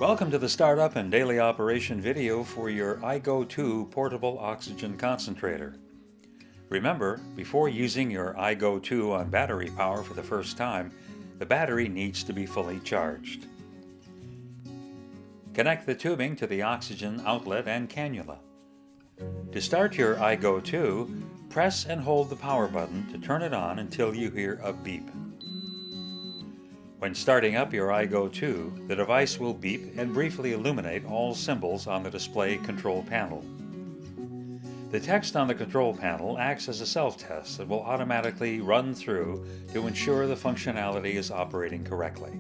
Welcome to the Startup and Daily Operation video for your iGo2 portable oxygen concentrator. Remember, before using your iGo2 on battery power for the first time, the battery needs to be fully charged. Connect the tubing to the oxygen outlet and cannula. To start your iGo2, press and hold the power button to turn it on until you hear a beep. When starting up your iGo2, the device will beep and briefly illuminate all symbols on the display control panel. The text on the control panel acts as a self-test that will automatically run through to ensure the functionality is operating correctly.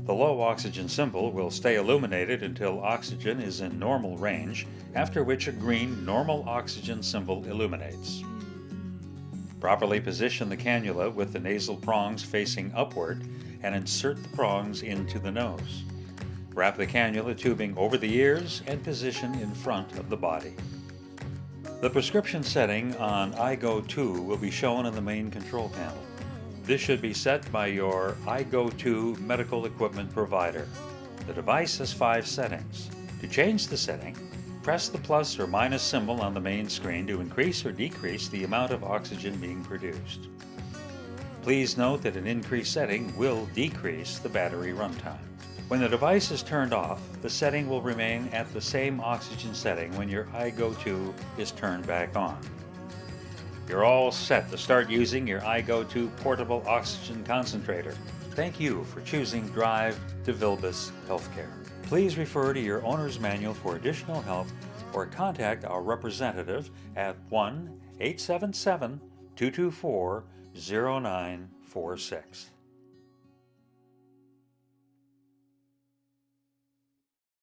The low oxygen symbol will stay illuminated until oxygen is in normal range, after which a green normal oxygen symbol illuminates. Properly position the cannula with the nasal prongs facing upward and insert the prongs into the nose. Wrap the cannula tubing over the ears and position in front of the body. The prescription setting on iGo2 will be shown on the main control panel. This should be set by your iGo2 medical equipment provider. The device has 5 settings. To change the setting, press the plus or minus symbol on the main screen to increase or decrease the amount of oxygen being produced. Please note that an increased setting will decrease the battery runtime. When the device is turned off, the setting will remain at the same oxygen setting when your iGo2 is turned back on. You're all set to start using your iGo2 portable oxygen concentrator. Thank you for choosing Drive to Vilbus Healthcare. Please refer to your owner's manual for additional help or contact our representative at 1-877-224-0946.